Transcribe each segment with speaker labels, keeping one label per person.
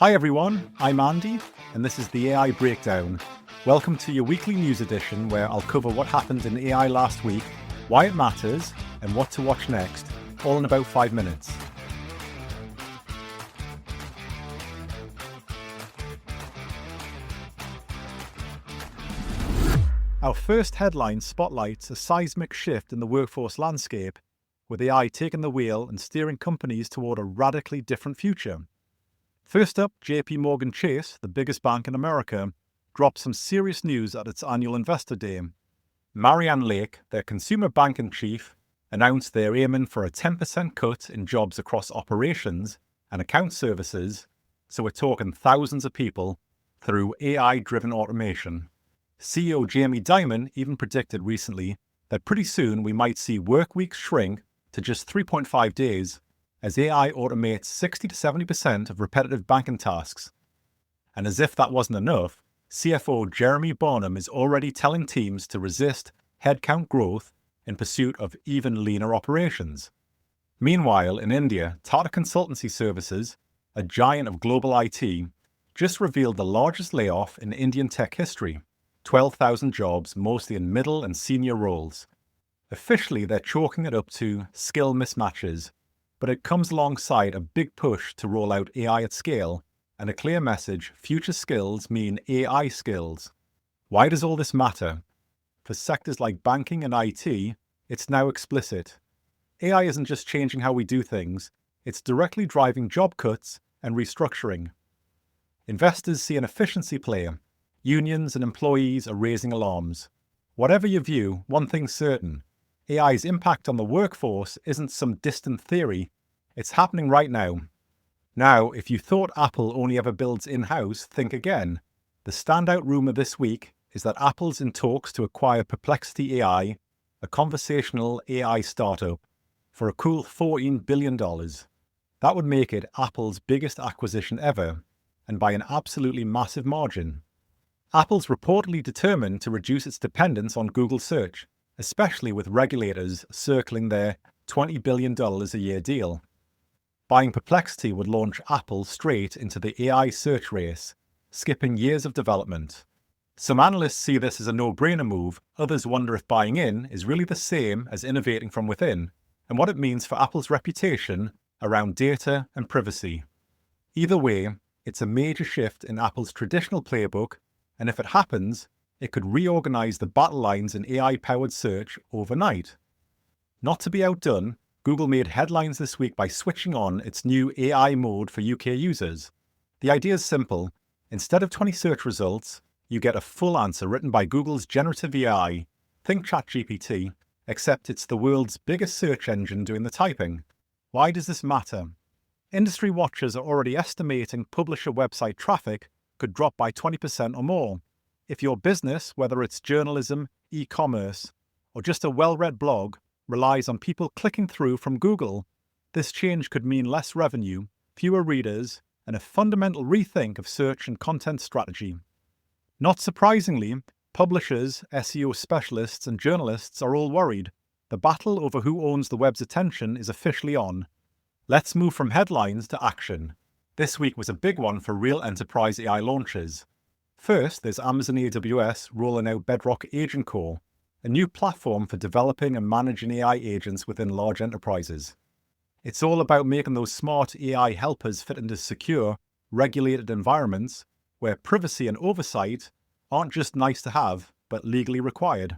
Speaker 1: Hi everyone, I'm Andy, and this is the AI Breakdown. Welcome to your weekly news edition where I'll cover what happened in AI last week, why it matters, and what to watch next, all in about 5 minutes. Our first headline spotlights a seismic shift in the workforce landscape, with AI taking the wheel and steering companies toward a radically different future. First up, JPMorgan Chase, the biggest bank in America, dropped some serious news at its annual investor day. Marianne Lake, their consumer banking chief, announced they're aiming for a 10% cut in jobs across operations and account services, so we're talking thousands of people, through AI-driven automation. CEO Jamie Dimon even predicted recently that pretty soon we might see work weeks shrink to just 3.5 days as AI automates 60 to 70% of repetitive banking tasks. And as if that wasn't enough, CFO Jeremy Barnum is already telling teams to resist headcount growth in pursuit of even leaner operations. Meanwhile, in India, Tata Consultancy Services, a giant of global IT, just revealed the largest layoff in Indian tech history. 12,000 jobs, mostly in middle and senior roles. Officially, they're chalking it up to skill mismatches, but it comes alongside a big push to roll out AI at scale and a clear message: future skills mean AI skills. Why does all this matter? For sectors like banking and IT, it's now explicit. AI isn't just changing how we do things, it's directly driving job cuts and restructuring. Investors see an efficiency play. Unions and employees are raising alarms. Whatever your view, one thing's certain: AI's impact on the workforce isn't some distant theory, it's happening right now. Now, if you thought Apple only ever builds in-house, think again. The standout rumor this week is that Apple's in talks to acquire Perplexity AI, a conversational AI startup, for a cool $14 billion. That would make it Apple's biggest acquisition ever, and by an absolutely massive margin. Apple's reportedly determined to reduce its dependence on Google search, especially with regulators circling their $20 billion a year deal. Buying Perplexity would launch Apple straight into the AI search race, skipping years of development. Some analysts see this as a no-brainer move, others wonder if buying in is really the same as innovating from within, and what it means for Apple's reputation around data and privacy. Either way, it's a major shift in Apple's traditional playbook, and if it happens, it could reorganize the battle lines in AI-powered search overnight. Not to be outdone, Google made headlines this week by switching on its new AI mode for UK users. The idea is simple. Instead of 20 search results, you get a full answer written by Google's generative AI, think ChatGPT, except it's the world's biggest search engine doing the typing. Why does this matter? Industry watchers are already estimating publisher website traffic could drop by 20% or more. If your business, whether it's journalism, e-commerce, or just a well-read blog, relies on people clicking through from Google, this change could mean less revenue, fewer readers, and a fundamental rethink of search and content strategy. Not surprisingly, publishers, SEO specialists, and journalists are all worried. The battle over who owns the web's attention is officially on. Let's move from headlines to action. This week was a big one for real enterprise AI launches. First, there's Amazon AWS rolling out Bedrock Agent Core, a new platform for developing and managing AI agents within large enterprises. It's all about making those smart AI helpers fit into secure, regulated environments where privacy and oversight aren't just nice to have, but legally required.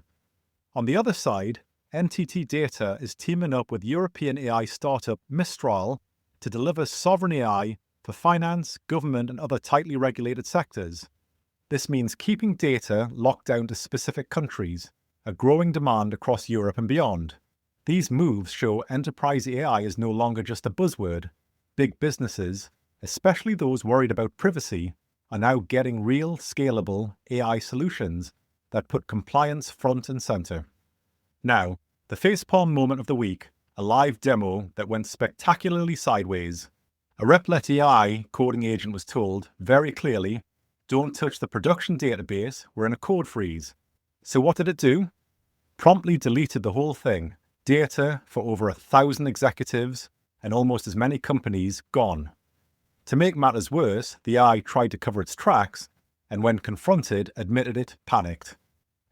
Speaker 1: On the other side, NTT Data is teaming up with European AI startup Mistral to deliver sovereign AI for finance, government, and other tightly regulated sectors. This means keeping data locked down to specific countries, a growing demand across Europe and beyond. These moves show enterprise AI is no longer just a buzzword. Big businesses, especially those worried about privacy, are now getting real, scalable AI solutions that put compliance front and center. Now, the facepalm moment of the week, a live demo that went spectacularly sideways. A Replit AI coding agent was told, very clearly, don't touch the production database, we're in a code freeze. So what did it do? Promptly deleted the whole thing. Data for over 1,000 executives and almost as many companies gone. To make matters worse, the AI tried to cover its tracks, and when confronted, admitted it panicked.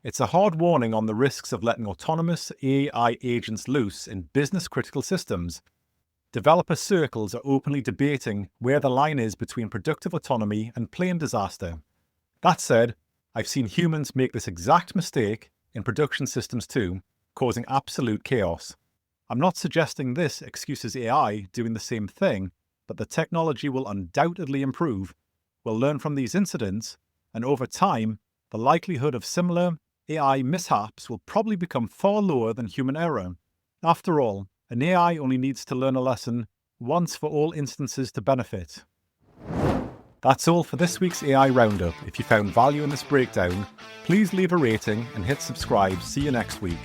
Speaker 1: It's a hard warning on the risks of letting autonomous AI agents loose in business-critical systems. Developer circles are openly debating where the line is between productive autonomy and plain disaster. That said, I've seen humans make this exact mistake in production systems too, causing absolute chaos. I'm not suggesting this excuses AI doing the same thing, but the technology will undoubtedly improve. We'll learn from these incidents, and over time, the likelihood of similar AI mishaps will probably become far lower than human error. After all, an AI only needs to learn a lesson once for all instances to benefit. That's all for this week's AI Roundup. If you found value in this breakdown, please leave a rating and hit subscribe. See you next week.